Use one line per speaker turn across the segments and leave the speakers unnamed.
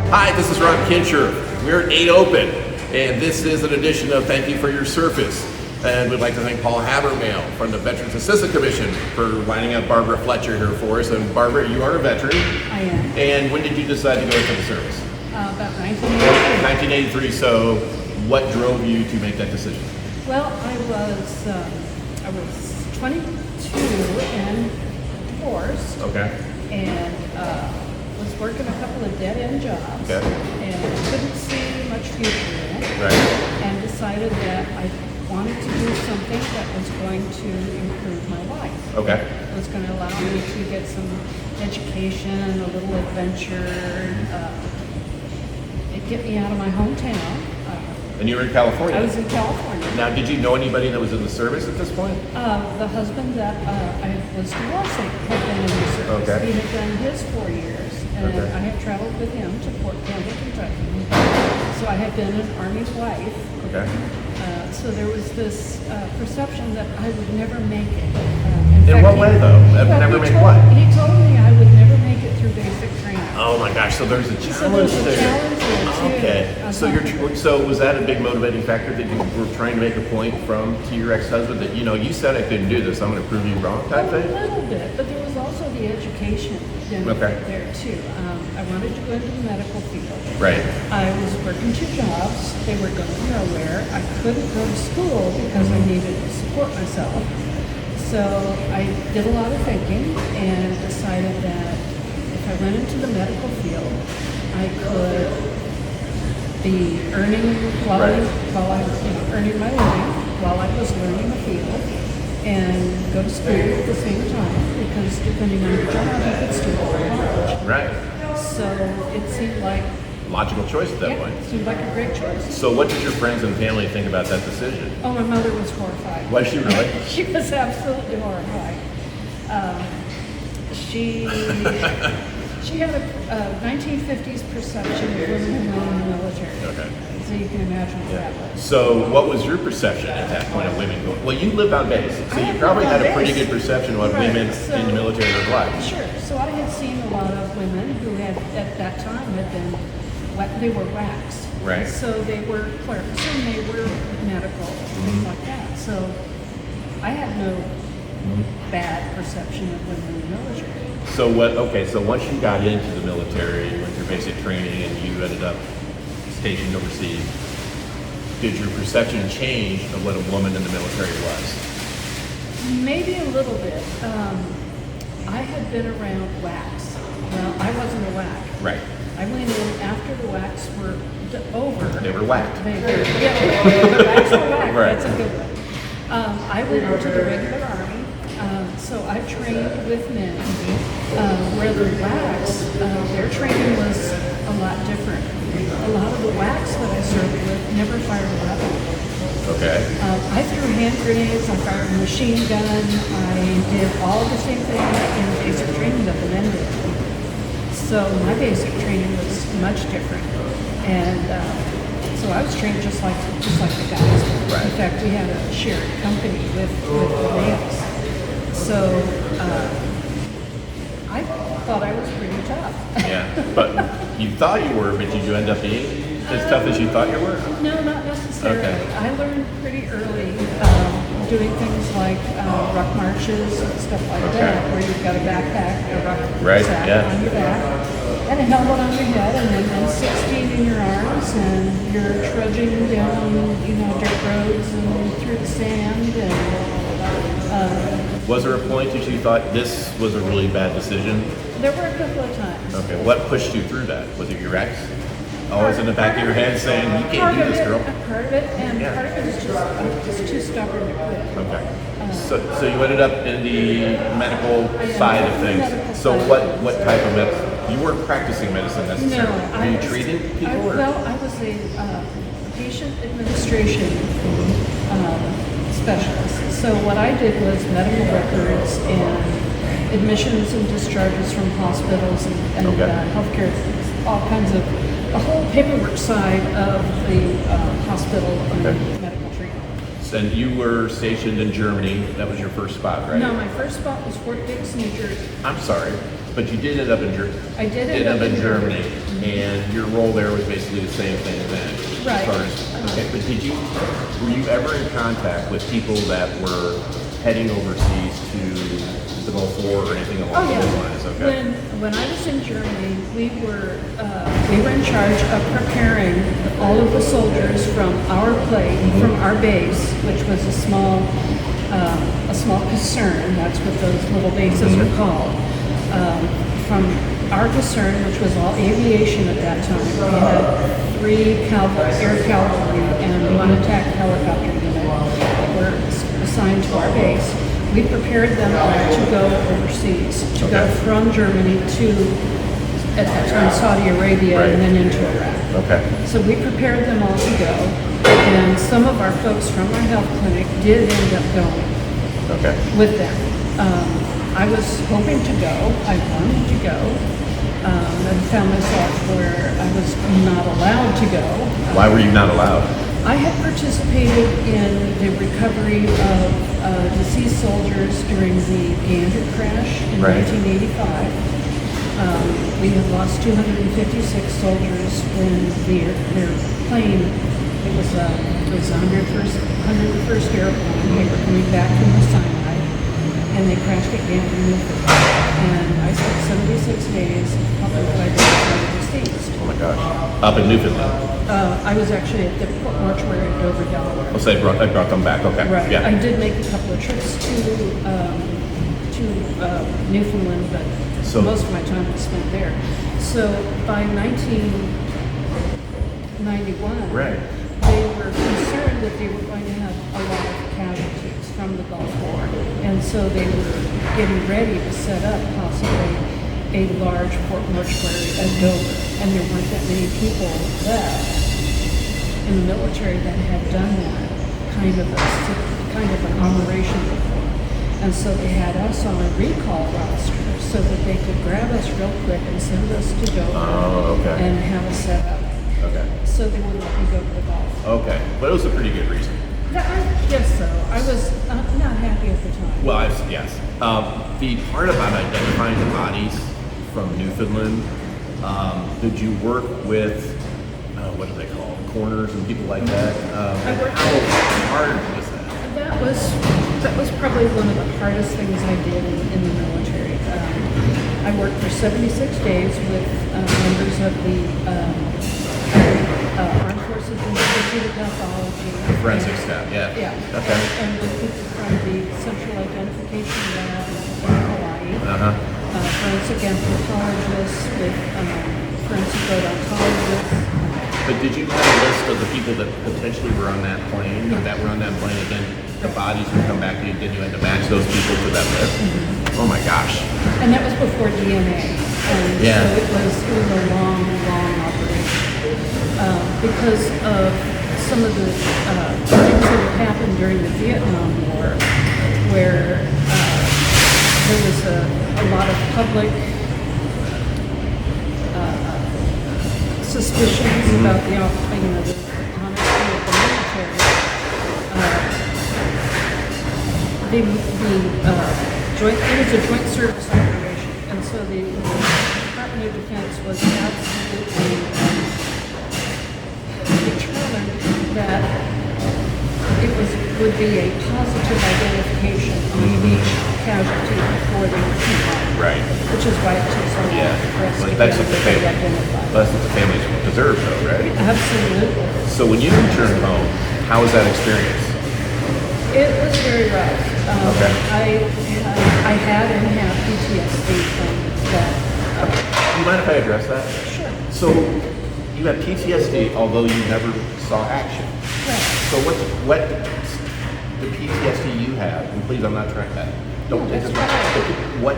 Hi, this is Ron Kinscherf. We're at 8 Open, and this is an edition of Thank You for Your Service. And we'd like to thank Paul Habermail from the Veterans Assistance Commission for lining up Barbara Fletcher here for us. And Barbara, you are a veteran.
I am.
And when did you decide to go into the service?
About 1983.
1983. So what drove you to make that decision?
Well, I was 22 and divorced.
Okay.
And was working a couple of dead-end jobs.
Okay.
And couldn't see much future in it.
Right.
And decided that I wanted to do something that was going to improve my life.
Okay.
It was going to allow me to get some education, a little adventure, get me out of my hometown.
And you were in California?
I was in California.
Now, did you know anybody that was in the service at this point?
The husband that I was divorcing had been in the service.
Okay.
He had done his 4 years, and
Okay.
I had traveled with him to Fort Campbell, Kentucky. So I had been an Army's wife.
Okay.
So there was this perception that I would never make it.
In what way, though? Never make what?
He told me I would never make it through basic training.
Oh my gosh! So there's a
So
challenge
there's a
there.
challenge there, too.
Okay. So was that a big motivating factor that you were trying to make a point to your ex-husband that you said I couldn't do this, I'm going to prove you wrong type
A
thing?
little bit, but there was also the education benefit there too. I wanted to go into the medical field.
Right.
I was working 2 jobs. They were going nowhere. I couldn't go to school because I needed to support myself. So I did a lot of thinking and decided that if I went into the medical field, I could be earning while I was earning my living while I was learning the field, and go to school at the same time, because depending on your job, you could still go to college.
Right.
So it seemed like
Logical choice at that point.
it seemed like a great choice.
So what did your friends and family think about that decision?
Oh, my mother was horrified.
Was she really?
She was absolutely horrified. She had a 1950s perception of women who went in the military.
Okay.
So you can imagine what that was.
So what was your perception at that point of women going? Well, you lived on base, so you probably had a pretty good perception of what
Right,
women
so-
in the military were like.
Sure. So I had seen a lot of women who had, at that time, they were WACs.
Right.
So they were clerks and they were medical, things like that. So I had no bad perception of women in the military.
So so once you got into the military, you went through basic training and you ended up stationed overseas, did your perception change of what a woman in the military was?
Maybe a little bit. I had been around WACs. Well, I wasn't a WAC.
Right.
I went in after the WACs were over.
They were whacked.
The WACs were whacked.
Right.
That's a good one. I went into the regular Army, so I trained with men. Where the WACs, their training was a lot different. A lot of the WACs that I served with never fired a weapon.
Okay.
I threw hand grenades, I fired a machine gun, I did all the same thing in basic training that the men did. So my basic training was much different. And so I was trained just like the guys.
Right.
In fact, we had a shared company with the males. So I thought I was pretty tough.
Yeah, but you thought you were, but did you end up being as tough as you thought you were?
No, not necessarily.
Okay.
I learned pretty early doing things like ruck marches and stuff like that, where you've got a backpack, a rucksack on your back, and a helmet on your head, and then 16 in your arms, and you're trudging down, dirt roads and through the sand. And
Was there a point that you thought this was a really bad decision?
there were a couple of times.
Okay, what pushed you through that? Was it your ex? Always in the back of your head saying, you can't do this, girl?
Part of it, and part of it is just I was just too stubborn to quit.
Okay. So you ended up in the medical side of things. So what type of medicine? You weren't practicing medicine necessarily.
No,
Were you treating people?
I was a patient administration specialist. So what I did was medical records and admissions and discharges from hospitals and healthcare, all kinds of the whole paperwork side of the hospital and medical treatment.
And you were stationed in Germany. That was your first spot, right?
No, my first spot was Fort Dix, New Jersey.
I'm sorry. But you did end up in Germany.
I did end up in
Germany, and your role there was basically the same thing then.
Right.
Okay, but were you ever in contact with people that were heading overseas to the Gulf War or anything along those lines? Okay.
When I was in Germany, we were in charge of preparing all of the soldiers from our from our base, which was a small caserne. That's what those little bases are called. From our caserne, which was all aviation at that time, we had 3 air cavalry and 1 attack helicopter unit that were assigned to our base. We prepared them all to go overseas, to go from Germany to, at that time, Saudi Arabia, and then into Iraq.
Okay.
So we prepared them all to go, and some of our folks from our health clinic did end up going with them. I was hoping to go. I wanted to go, and found myself where I was not allowed to go.
Why were you not allowed?
I had participated in the recovery of deceased soldiers during the Gander crash in 1985. We had lost 256 soldiers when their plane, it was 101st Airplane. They were coming back from the Sinai, and they crashed at Gander, Newfoundland. And I spent 76 days public liability deceased.
Oh my gosh. Up in Newfoundland?
I was actually at the mortuary at Dover, Delaware.
Oh, so they brought them back. Okay.
Right.
Yeah.
I did make a couple of trips to Newfoundland, but most of my time was spent there. So by 1991, they were concerned that they were going to have a lot of casualties from the Gulf War, and so they were getting ready to set up possibly a large mortuary at Dover, and there weren't that many people left in the military that had done that kind of an operation before. And so they had us on a recall roster so that they could grab us real quick and send us to Dover and have us set up.
Okay.
So they wouldn't let me go to the Gulf.
Okay, but it was a pretty good reason.
I guess so. I was not happy at the time.
Well, yes. The part about identifying the bodies from Newfoundland, did you work with, what do they call them, coroners and people like that? How hard was that?
That was probably one of the hardest things I did in the military. I worked for 76 days with members of the Armed Forces Institute of Pathology.
Forensic staff, yeah.
Yeah.
Okay.
And with people from the Central Identification Lab in Hawaii. Forensic anthropologists, with forensic odontologists.
But did you have a list of the people that potentially were on that plane, or that were on that plane, and then the bodies would come back to you, then you had to match those people to that list? Oh my gosh.
And that was before DNA. And so it was a long, long operation. Because of some of the things that had happened during the Vietnam War, where there was a lot of public suspicions about the honesty of the military. It was a joint service operation, and so the Department of Defense was absolutely determined that it would be a positive identification on each casualty before they were confined.
Right.
Which is why it took so long for us to
That's
get
what the
everybody identified.
That's what the families deserve, though, right?
Absolutely.
So when you returned home, how was that experience?
It was very rough. I had and have PTSD from that.
Do you mind if I address that?
Sure.
So you had PTSD, although you never saw action.
Right.
So what the PTSD you have, and please, I'm not trying that. Don't take this back. What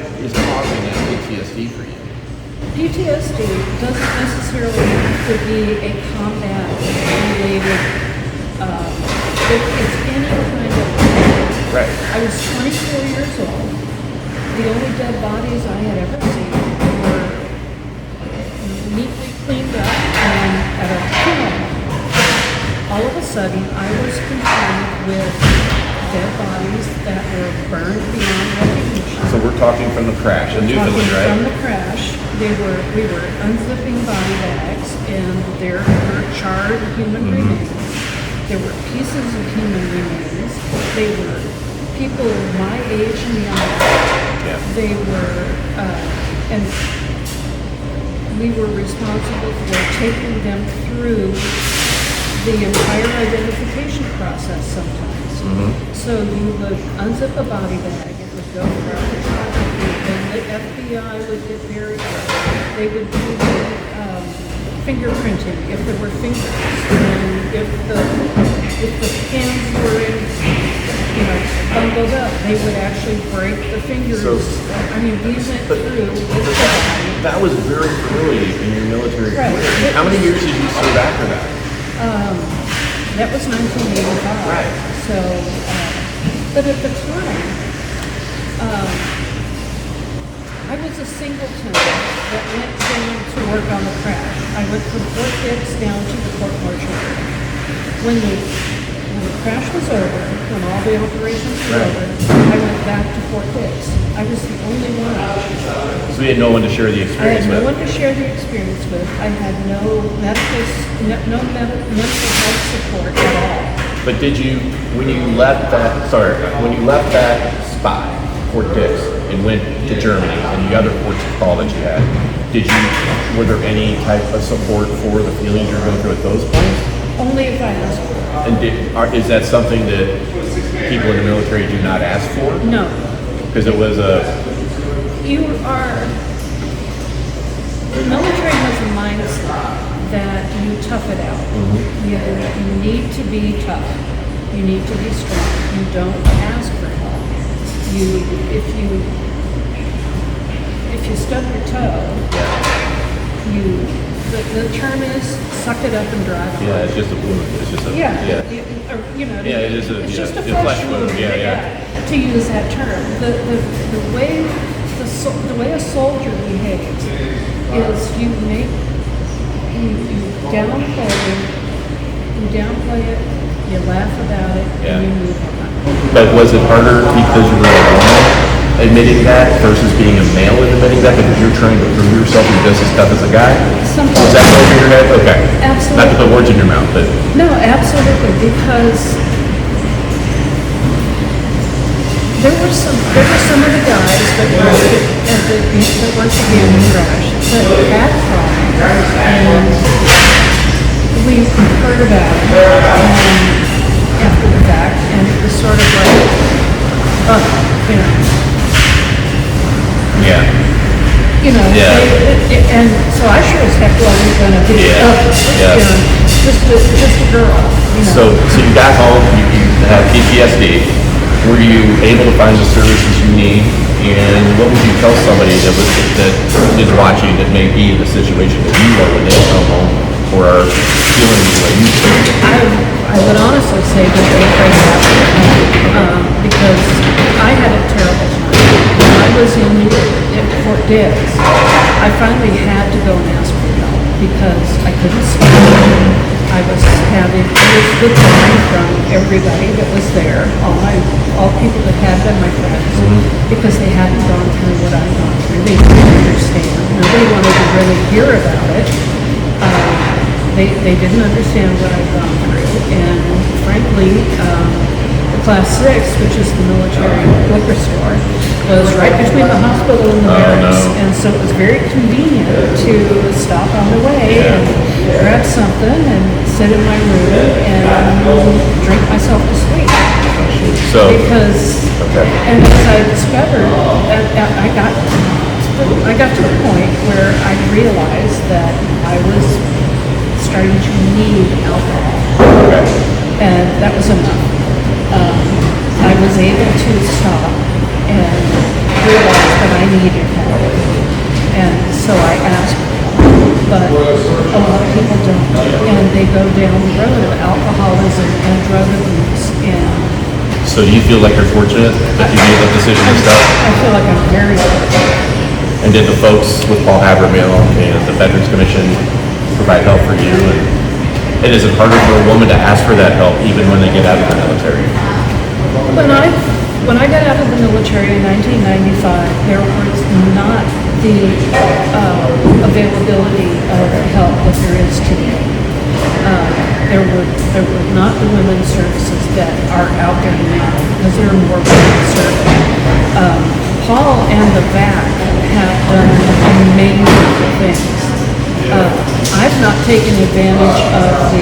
is causing that PTSD for you?
PTSD doesn't necessarily have to be a combat-related. It's any kind of.
Right.
I was 24 years old. The only dead bodies I had ever seen were neatly cleaned up and at a funeral. All of a sudden, I was confronted with dead bodies that were burned beyond recognition.
So so we're talking from the crash in Newfoundland,
Talking
right?
from the crash, we were unzipping body bags, and there were charred human remains. There were pieces of human remains. They were people my age and younger.
Yeah.
They were, and we were responsible for taking them through the entire identification process sometimes. So you would unzip a body bag, it would go for then the FBI would get very they would do the fingerprinting if there were fingers, and if the hands were in, bundled up, they would actually break the fingers.
So,
I mean, we went through with
that was very early in your military
Right.
career. How many years did you serve after that?
that was 1985.
Right.
So, but at the time, I was a singleton that went down to work on the crash. I went from Fort Dix down to the court martial. When the crash was over, when all the operations were over, I went back to Fort Dix. I was the only one.
So you had no one to share the
I
experience
had no
with.
one to share the experience with. I had no mental health support at all.
But did you, when you left that spot, Fort Dix, and went to Germany and the other ports of call that you had, were there any type of support for the feelings you're going through at those points?
Only if I asked for it.
And is that something that people in the military do not ask for?
No.
Because it was
The military has a mindset that you tough it out. You need to be tough. You need to be strong. You don't ask for help. If you stub your toe, the term is suck it up and drive on.
yeah, it's just a wound. It's just a it is
it's just a
flesh
flesh
wound.
wound.
Yeah.
To use that term, the way a soldier behaves is you downplay it, you laugh about it,
Yeah.
and you move on.
But was it harder because you were a woman admitting that versus being a male and admitting that because you're trying to prove yourself and just as tough as a guy?
Sometimes.
Was that over your head? Okay.
Absolutely.
Not to put words in your mouth, but
No, absolutely, because there were some of the guys that once again in Rush that had pride, and we heard about it after the fact, and it was sort of like,
yeah. Yeah.
And so I sure as heck wasn't gonna be just a girl.
So you got home, you had PTSD. Were you able to find the services you need? And what would you tell somebody that is watching that may be in the situation that you are when they come home or are feeling the way you feel?
I would honestly say that they pray because I had a terrible time. When I was in Fort Dix, I finally had to go and ask for help because I couldn't speak. I was withdrawing from everybody that was there, all people that had been my friends, because they hadn't gone through what I'd gone through. They didn't understand. Nobody wanted to really hear about it. They didn't understand what I'd gone through, and frankly, the Class 6, which is the military liquor store, was right between the hospital and the barracks, and so it was very convenient to stop on the way and grab something and sit in my room and drink myself to sleep. And as I discovered, I got to the point where I realized that I was starting to need alcohol, and that was enough. I was able to stop and realize that I needed help, and so I asked for help. But a lot of people don't, and they go down the road of alcoholism and drug abuse. And
so do you feel like you're fortunate that you made the decision to stop?
I feel like I'm very fortunate.
And did the folks with Paul Habermehl and the Veterans Commission provide help for you? And is it harder for a woman to ask for that help even when they get out of the military?
When When I got out of the military in 1995, there was not the availability of help that there is today. There were not the women's services that are out there now, because there are more women serving. Paul and the VAC have done amazing things. I've not taken advantage of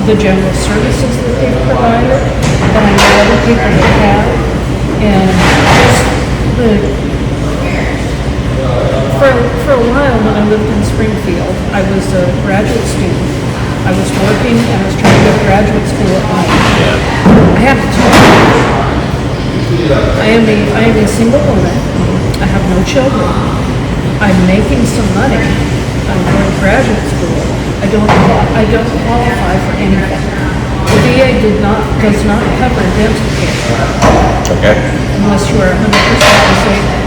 the general services that they've provided, but I know other people that have. And just for a while when I lived in Springfield, I was a graduate student. I was working and I was trying to go to graduate school at night. I have two children. I am a single woman. I have no children. I'm making some money. I'm going to graduate school. I don't qualify for anything. The VA does not cover dental care.
Okay.
Unless you are 100% disabled.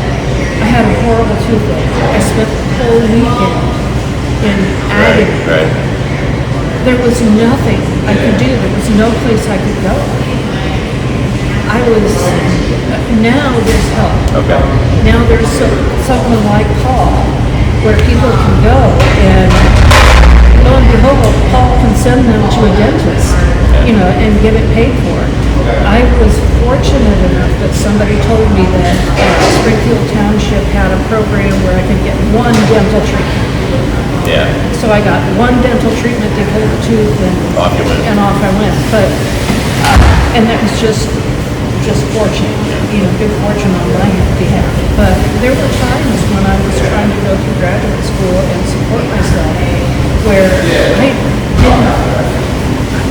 I had a horrible toothache. I spent the whole weekend in agony.
Right.
There was nothing I could do. There was no place I could go. Now there's help.
Okay.
Now there's someone like Paul, where people can go, and lo and behold, Paul can send them to a dentist, and get it paid for. I was fortunate enough that somebody told me that Springfield Township had a program where I could get one dental treatment.
Yeah.
So I got one dental treatment to pull the tooth,
Off you went.
and off I went. But and that was just fortunate, good fortune on my behalf. But there were times when I was trying to go through graduate school and support myself, where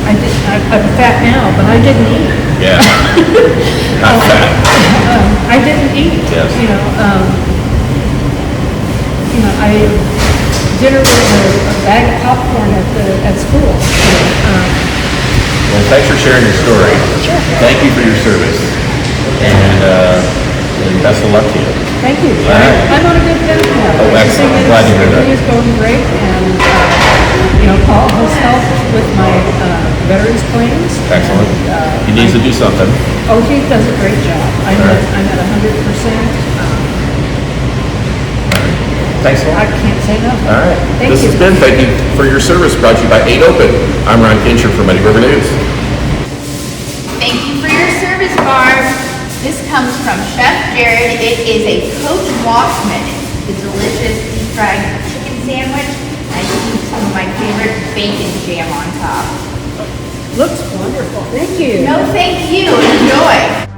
I'm fat now, but I didn't eat.
Yeah. Not fat.
I didn't eat.
Yes.
Dinner was a bag of popcorn at school.
Well, thanks for sharing your story.
Sure.
Thank you for your service, and best of luck to you.
Thank you.
All right.
I'm on a good path now.
Oh, excellent. I'm glad to hear that.
Everything is going great, and Paul has helped with my veterans claims.
Excellent.
And,
He needs to do something.
Oh, he does a great job. I'm at 100%.
Thanks a lot.
I can't say no.
All right.
Thank
This
you.
has been Thank You for Your Service, brought to you by 8 Open. I'm Ron Kinscherf from Muddy River News.
Thank you for your service, Barb. This comes from Chef Jared. It is a Coach Walkman. It's a delicious deep fried chicken sandwich. I use some of my favorite bacon jam on top.
Looks wonderful. Thank you.
No, thank you. Enjoy.